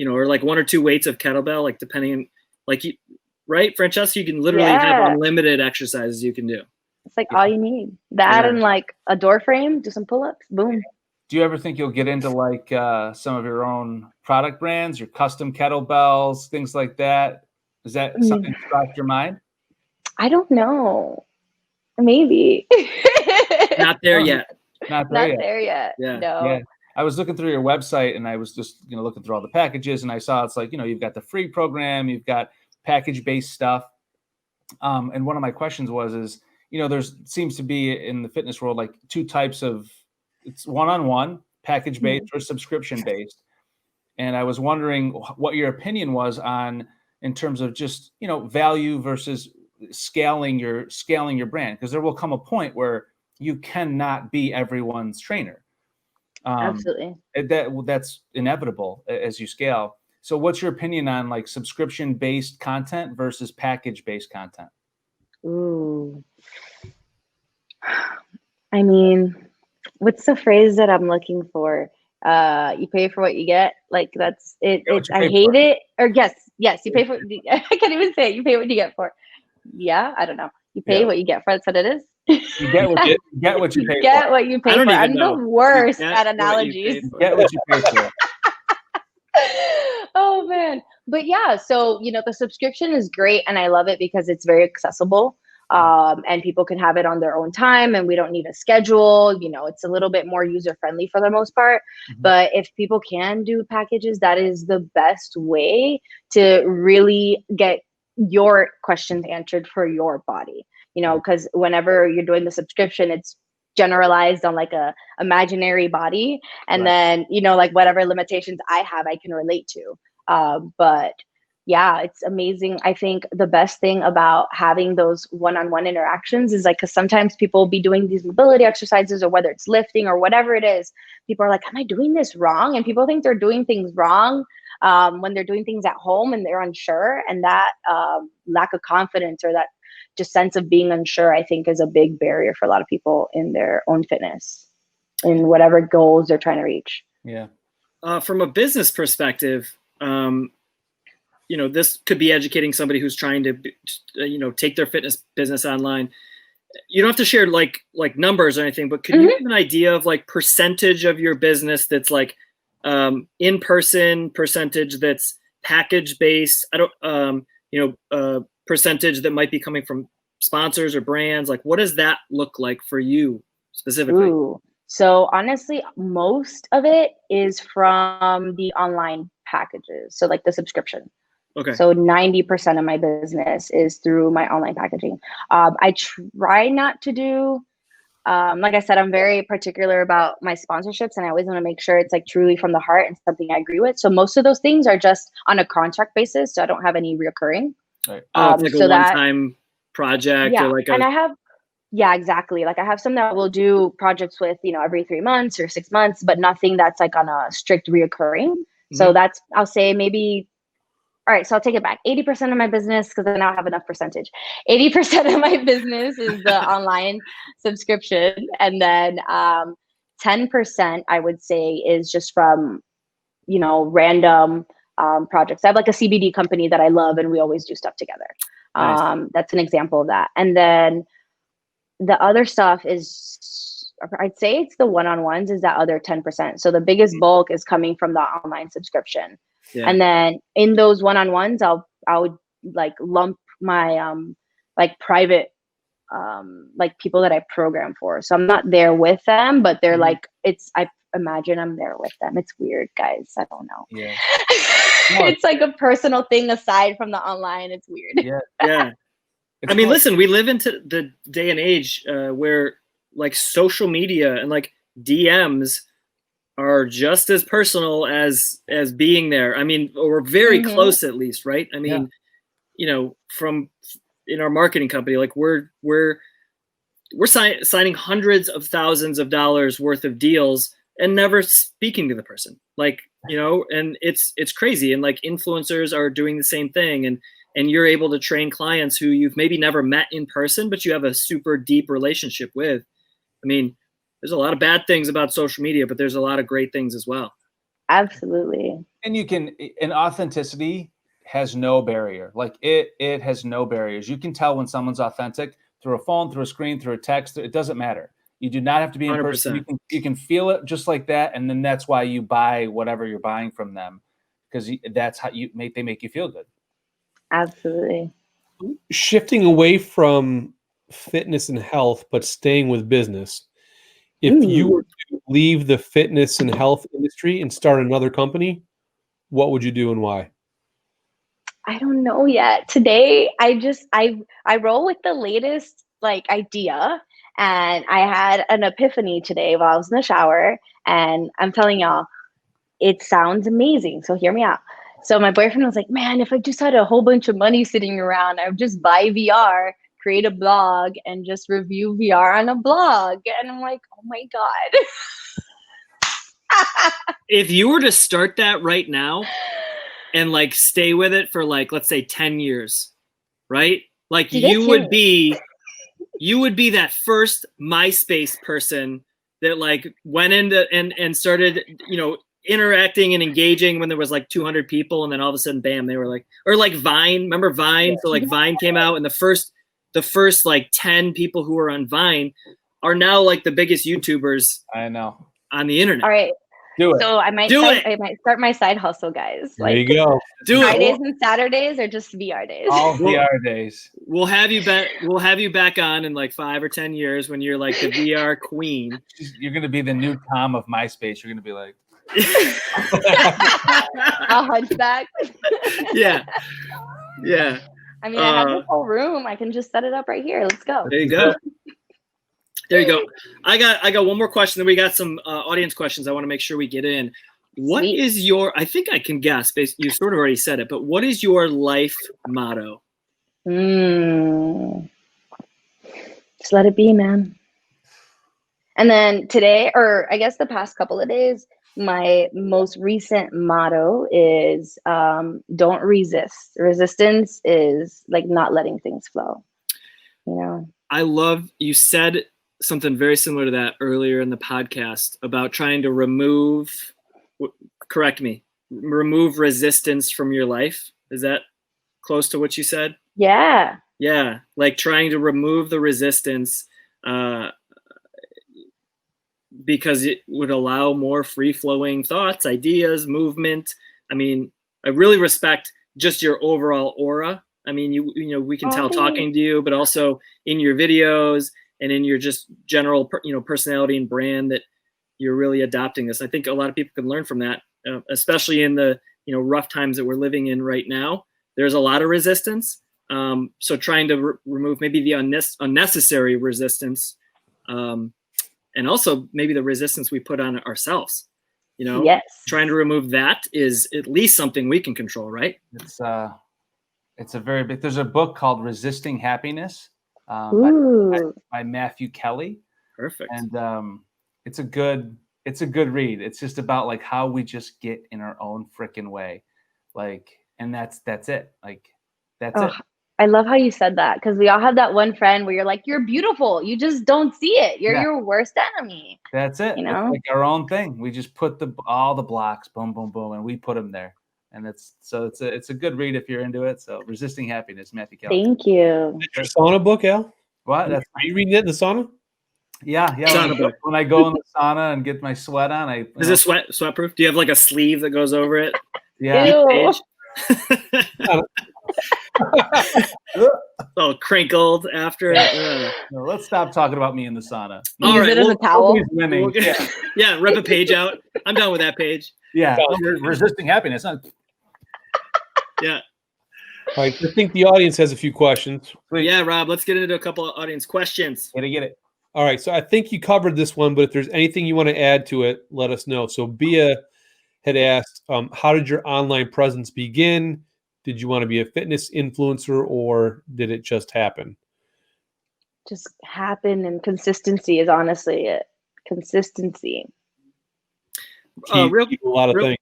S1: or like one or two weights of kettlebell, like depending on right, Francheska, you can literally have unlimited exercises you can do.
S4: It's like all you need. That and like a door frame, do some pull-ups, boom.
S3: Do you ever think you'll get into like some of your own product brands, your custom kettlebells, things like that? Is that something that crossed your mind?
S4: I don't know. Maybe.
S1: Not there yet.
S3: Not there
S4: yet.
S1: Yeah.
S4: No.
S3: Yeah. I was looking through your website and I was just looking through all the packages and I saw it's like, you've got the free program, you've got package-based stuff. And one of my questions is, there's seems to be in the fitness world like two types of, it's one-on-one, package-based or subscription-based. And I was wondering what your opinion was on in terms of just, value versus scaling your brand, because there will come a point where you cannot be everyone's trainer.
S4: Absolutely.
S3: That's inevitable as you scale. So what's your opinion on like subscription-based content versus package-based content?
S4: Ooh. I mean, what's the phrase that I'm looking for? You pay for what you get. Like that's it. I hate it. Or yes, you pay for. I can't even say it. You pay what you get for. Yeah, I don't know. You pay what you get for. That's what it is.
S3: You get what you pay for.
S4: Get what you pay for. I'm the worst at analogies.
S3: Get what you pay for.
S4: Oh man. But yeah, so the subscription is great and I love it because it's very accessible. And people can have it on their own time and we don't need a schedule. It's a little bit more user friendly for the most part. Mm-hmm. But if people can do packages, that is the best way to really get your questions answered for your body, because whenever you're doing the subscription, it's generalized on like a imaginary body. And then, like whatever limitations I have, I can relate to. But yeah, it's amazing. I think the best thing about having those one-on-one interactions is like, because sometimes people will be doing these mobility exercises or whether it's lifting or whatever it is, people are like, am I doing this wrong? And people think they're doing things wrong when they're doing things at home and they're unsure. And that lack of confidence or that just sense of being unsure, I think is a big barrier for a lot of people in their own fitness in whatever goals they're trying to reach.
S3: Yeah.
S1: From a business perspective, this could be educating somebody who's trying to, take their fitness business online. you don't have to share like numbers or anything, but could you give an idea of like percentage of your business that's like in-person, percentage that's package based? I don't, percentage that might be coming from sponsors or brands. Like, what does that look like for you specifically?
S4: Ooh. So honestly, most of it is from the online packages. So like the subscription.
S1: Okay.
S4: So 90% of my business is through my online packaging. I try not to do, like I said, I'm very particular about my sponsorships, and I always want to make sure it's like truly from the heart and something I agree with. So most of those things are just on a contract basis. So I don't have any reoccurring.
S1: Right. It's like a one-time project or like
S4: and I have, exactly. Like I have some that we'll do projects with, every 3 months or 6 months, but nothing that's like on a strict reoccurring. So that's, I'll say maybe, all right, so I'll take it back. 80% of my business, because I now have enough percentage. 80% of my business is the online subscription. And then 10%, I would say, is just from, random projects. I have like a CBD company that I love, and we always do stuff together. Nice. That's an example of that. And then the other stuff is, I'd say it's the one-on-ones is that other 10%. So the biggest bulk is coming from the online subscription. Yeah. And then in those one-on-ones, I would like lump my like private like people that I program for. So I'm not there with them, but they're like, I imagine I'm there with them. It's weird, guys. I don't know. Yeah. It's like a personal thing aside from the online. It's weird.
S1: Yeah. Yeah. I mean, listen, we live into the day and age where like social media and like DMs are just as personal as being there. I mean, or very close at least, right? I mean, from in our marketing company, like we're signing hundreds of thousands of dollars worth of deals and never speaking to the person, like, and it's crazy. And like influencers are doing the same thing, and you're able to train clients who you've maybe never met in person, but you have a super deep relationship with. I mean, there's a lot of bad things about social media, but there's a lot of great things as well.
S4: Absolutely.
S3: And authenticity has no barrier. Like it has no barriers. You can tell when someone's authentic through a phone, through a screen, through a text. It doesn't matter. You do not have to be in 100%. Person. You can feel it just like that. And then that's why you buy whatever you're buying from them, because that's how they make you feel good.
S4: Absolutely.
S2: Shifting away from fitness and health, but staying with business. If you were to leave the fitness and health industry and start another company, what would you do and why?
S4: I don't know yet. Today, I roll with the latest like idea, and I had an epiphany today while I was in the shower, and I'm telling y'all, it sounds amazing. So hear me out. So my boyfriend was like, man, if I just had a whole bunch of money sitting around, I would just buy VR, create a blog, and just review VR on a blog. And I'm like, oh my God.
S1: If you were to start that right now and like stay with it for like, let's say 10 years, right? Like you would be that first MySpace person that like went into and started, interacting and engaging when there was like 200 people, and then all of a sudden, bam, they were like, or like Vine. Remember Vine? Yeah. So like Vine came out, and the first like 10 people who were on Vine are now like the biggest YouTubers.
S3: I know.
S1: On the internet.
S4: All right.
S3: Do it.
S4: So I might start my side hustle, guys.
S2: There you go.
S1: Do
S4: it. Fridays and Saturdays are just VR days.
S3: All VR days.
S1: We'll have you back on in like 5 or 10 years when you're like the VR queen.
S3: You're gonna be the new Tom of MySpace. You're gonna be like
S4: a hunchback.
S1: Yeah.
S4: I mean, I have this whole room. I can just set it up right here. Let's go.
S1: There you go. There you go. I got one more question. Then we got some audience questions I want to make sure we get in. What Sweet. Is your? I think I can guess. You sort of already said it, but what is your life motto?
S4: Just let it be, man. And then today, or I guess the past couple of days, my most recent motto is don't resist. Resistance is like not letting things flow.
S1: I love you said something very similar to that earlier in the podcast about trying to remove resistance from your life. Is that close to what you said?
S4: Yeah.
S1: Yeah, like trying to remove the resistance because it would allow more free-flowing thoughts, ideas, movement. I mean, I really respect just your overall aura. I mean, you know, we can tell talking to you, but also in your videos and in your just general, personality and brand that you're really adopting this. I think a lot of people can learn from that, especially in the, rough times that we're living in right now. There's a lot of resistance. So trying to remove maybe the unnecessary resistance, and also maybe the resistance we put on ourselves,
S4: Yes.
S1: Trying to remove that is at least something we can control, right?
S3: It's a very big, there's a book called Resisting Happiness by Matthew Kelly.
S1: Perfect.
S3: And it's a good read. It's just about like how we just get in our own freaking way. Like, and that's it. Like, that's it.
S4: I love how you said that, because we all have that one friend where you're like, you're beautiful. You just don't see it. You're your worst enemy.
S3: That's it. It's like our own thing. We just put all the blocks, boom, boom, boom, and we put them there. And it's a good read if you're into it. So Resisting Happiness, Matthew Kelly.
S4: Thank you.
S2: Is your sauna book, Al?
S3: What?
S2: Are you reading it in the sauna?
S3: Yeah. When I go in the sauna and get my sweat on,
S1: is it sweatproof? Do you have like a sleeve that goes over it?
S3: Yeah.
S1: All crinkled after it.
S3: No, let's stop talking about me in the sauna.
S4: All right, as a towel.
S1: Yeah, rip a page out. I'm done with that page.
S3: Yeah, Resisting Happiness.
S1: Yeah.
S2: All right, I think the audience has a few questions.
S1: Yeah, Rob, let's get into a couple of audience questions.
S3: Get it.
S2: All right, so I think you covered this one, but if there's anything you want to add to it, let us know. So Bia had asked, how did your online presence begin? Did you want to be a fitness influencer, or did it just happen?
S4: Just happen, and consistency is honestly it. Consistency.
S2: A lot of things.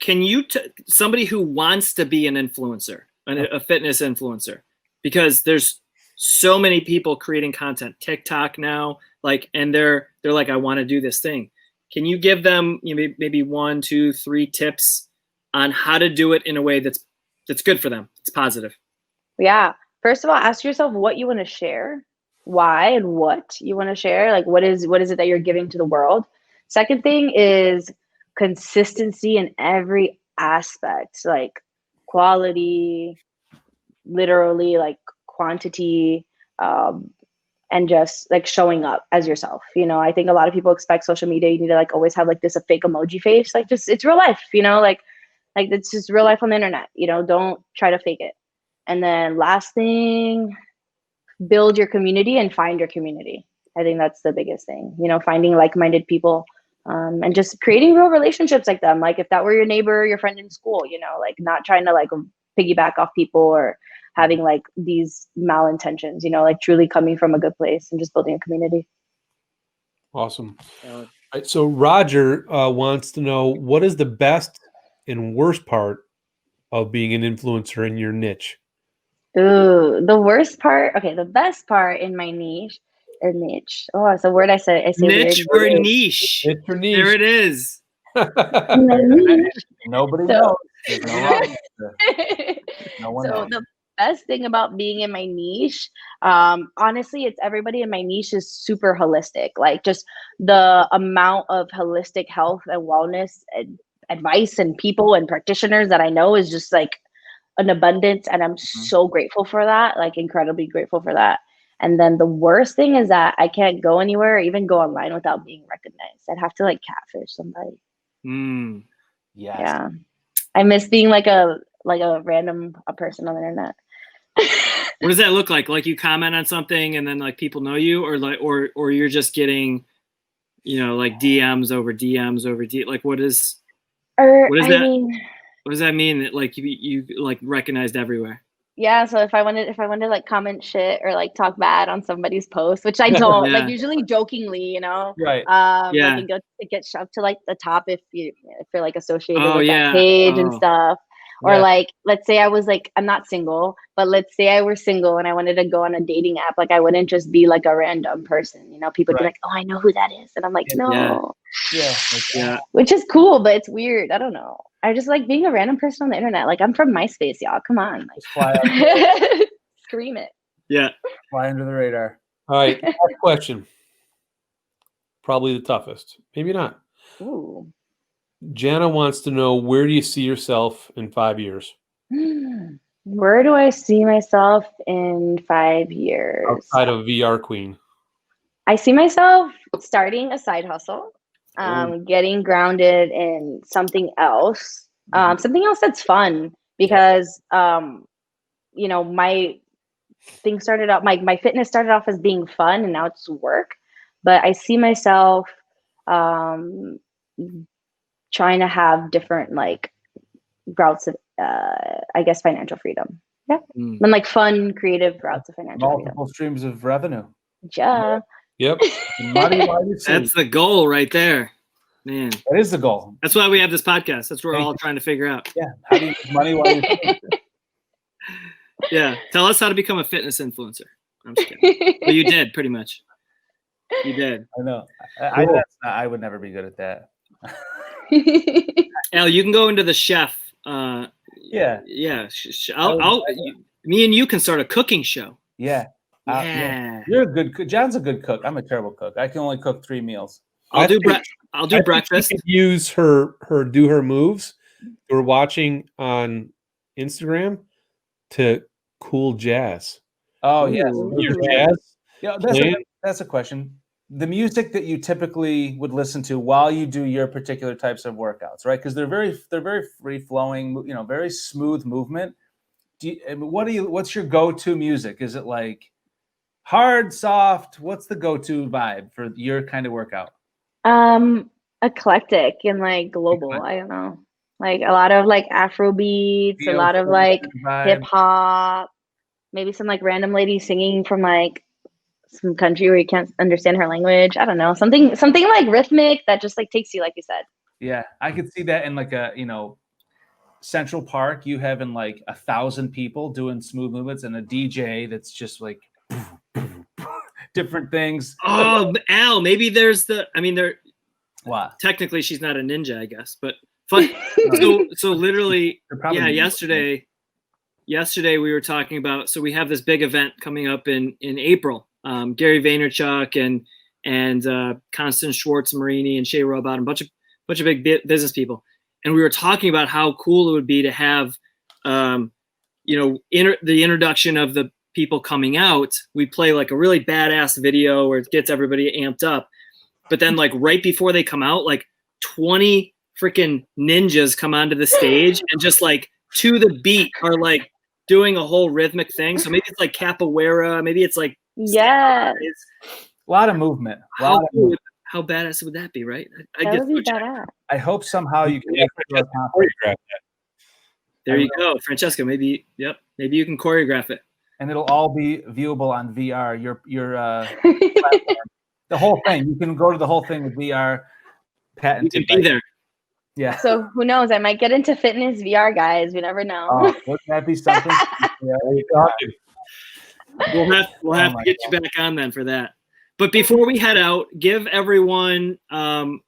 S1: Can you, somebody who wants to be an influencer, a fitness influencer, because there's so many people creating content, TikTok now, and they're like, I want to do this thing. Can you give them maybe 1, 2, 3 tips on how to do it in a way that's good for them? It's positive.
S4: Yeah. First of all, ask yourself what you want to share, why and what you want to share. Like, what is it that you're giving to the world? Second thing is consistency in every aspect, like quality, literally, like quantity, and just like showing up as yourself. I think a lot of people expect social media, you need to like always have like this a fake emoji face. Like, just, it's real life, like it's just real life on the internet. Don't try to fake it. And then last thing, build your community and find your community. I think that's the biggest thing, finding like-minded people, and just creating real relationships like them. Like if that were your neighbor, your friend in school, like not trying to like piggyback off people or having like these malintentions, like truly coming from a good place and just building a community.
S2: Awesome. All right, so Roger wants to know, what is the best and worst part of being an influencer in your niche?
S4: Ooh, the worst part. Okay, the best part in my niche. Oh, it's a word I say.
S1: Niche or niche.
S2: Niche or niche.
S1: There it is.
S3: Nobody knows. No one knows.
S4: The best thing about being in my niche, honestly, it's everybody in my niche is super holistic. Like just the amount of holistic health and wellness and advice and people and practitioners that I know is just like an abundance, and I'm so grateful for that, like incredibly grateful for that. And then the worst thing is that I can't go anywhere or even go online without being recognized. I'd have to like catfish somebody.
S3: Yes.
S4: Yeah, I miss being like a random person on the internet.
S1: What does that look like? Like you comment on something and then like people know you, or you're just getting, like DMs over DMs over like what does that? What does that mean? That like you like recognized everywhere?
S4: Yeah, so if I wanted to like comment shit or like talk bad on somebody's post, which I don't, like usually jokingly,
S3: right?
S4: Like it gets shoved to like the top if you're like associated with that page and stuff. Or like, let's say I was like, I'm not single, but let's say I were single and I wanted to go on a dating app. Like I wouldn't just be like a random person, people would be like, oh, I know who that is. And I'm like, no.
S3: Yeah.
S4: Which is cool, but it's weird. I don't know. I just like being a random person on the internet. Like I'm from MySpace, y'all. Come on. Like, scream it.
S1: Yeah.
S3: Fly under the radar.
S2: All right. Last question. Probably the toughest. Maybe not.
S4: Ooh.
S2: Jana wants to know, where do you see yourself in 5 years?
S4: Where do I see myself in 5 years?
S2: Outside of VR Queen.
S4: I see myself starting a side hustle, getting grounded in something else that's fun, because you know, my thing started out, my fitness started off as being fun, and now it's work. But I see myself trying to have different like routes of I guess financial freedom. Yeah. And like fun, creative routes of financial
S3: Multiple streams of revenue.
S4: freedom.
S2: Yep.
S3: Money while you sleep.
S1: That's the goal right there, man.
S3: That is the goal.
S1: That's why we have this podcast. That's what we're all trying to figure out.
S3: Yeah. How do you make money while you sleep?
S1: Yeah. Tell us how to become a fitness influencer. I'm just kidding. Well, you did pretty much. You did.
S3: I know. I would never be good at that.
S1: Al, you can go into the chef.
S3: Yeah.
S1: Yeah. Me and you can start a cooking show.
S3: Yeah.
S1: Yeah.
S3: You're a good cook. John's a good cook. I'm a terrible cook. I can only cook 3 meals.
S1: I'll do
S2: I think
S1: breakfast.
S2: you could use her do her moves we're watching on Instagram to cool jazz.
S3: Oh, yes.
S2: Your jazz.
S3: Yeah,
S2: playing.
S3: that's a question. The music that you typically would listen to while you do your particular types of workouts, right? Because they're very free flowing, you know, very smooth movement. What's your go-to music? Is it like hard, soft? What's the go-to vibe for your kind of workout?
S4: Eclectic and like global. I don't know. Like a lot of like Afro beats, a lot of like hip hop, maybe some like random lady singing from like some country where you can't understand her language. I don't know. Something like rhythmic that just like takes you, like you said.
S3: Yeah, I could see that in like a, you know, Central Park, you having like 1,000 people doing smooth movements and a DJ that's just like different things.
S1: Oh, Al, maybe there's
S3: What?
S1: Technically she's not a ninja, I guess, but fun. so literally, yeah, yesterday we were talking about, so we have this big event coming up in April. Gary Vaynerchuk and Constance Schwartz-Marini and Shay Robot and a bunch of big business people. And we were talking about how cool it would be to have, you know, the introduction of the people coming out. We play like a really badass video where it gets everybody amped up. But then like right before they come out, like 20 freaking ninjas come onto the stage and just like to the beat are like doing a whole rhythmic thing. So maybe it's like capoeira, maybe it's like
S4: yeah,
S3: a lot of movement.
S1: How badass would that be, right?
S4: That would be badass.
S3: I hope somehow you can
S2: choreograph that.
S1: There you go, Francheska. Maybe you can choreograph it.
S3: And it'll all be viewable on VR. Your platform. The whole thing. You can go to the whole thing with VR patented.
S1: You can be there.
S3: Yeah.
S4: So who knows? I might get into fitness VR, guys. We never know.
S3: Oh, wouldn't that be something?
S1: We'll have to get you back on then for that. But before we head out, give everyone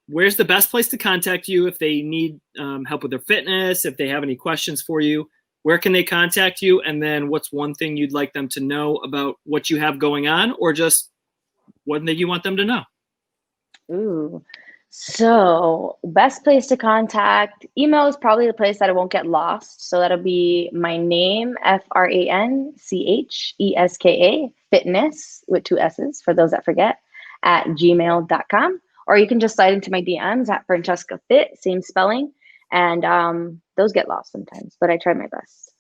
S1: where's the best place to contact you if they need help with their fitness, if they have any questions for you. Where can they contact you? And then what's one thing you'd like them to know about what you have going on, or just one thing you want them to know?
S4: Ooh. So best place to contact, email is probably the place that it won't get lost. So that'll be my name, FRANCHESKA, fitness with 2 S's for those that forget, at gmail.com. Or you can just slide into my DMs at Francheska Fit, same spelling. And those get lost sometimes, but I try my best.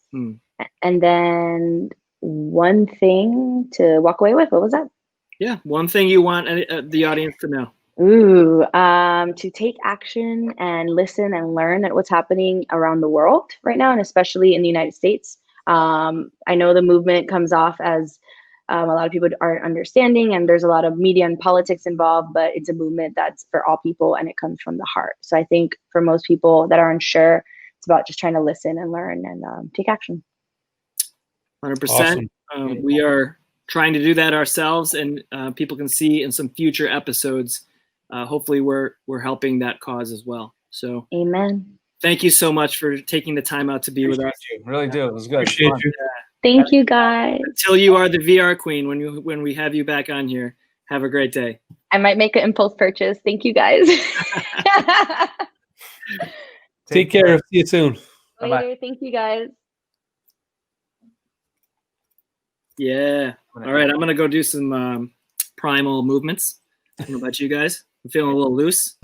S4: And then one thing to walk away with, what was that?
S1: Yeah, one thing you want the audience to know.
S4: Ooh, to take action and listen and learn at what's happening around the world right now, and especially in the United States. I know the movement comes off as a lot of people aren't understanding, and there's a lot of media and politics involved, but it's a movement that's for all people, and it comes from the heart. So I think for most people that aren't sure, it's about just trying to listen and learn and take action.
S1: 100%.
S2: Awesome.
S1: We are trying to do that ourselves, and people can see in some future episodes. Hopefully we're helping that cause as well. So
S4: amen.
S1: Thank you so much for taking the time out to be with us.
S3: You. Really do. It was good.
S2: Appreciate you.
S4: Thank you, guys.
S1: Until you are the VR queen, when we have you back on here. Have a great day.
S4: I might make an impulse purchase. Thank you, guys.
S2: Take care. See you soon.
S4: Later. Thank you, guys.
S1: Yeah. All right. I'm going to go do some primal movements. I don't know about you guys. I'm feeling a little loose.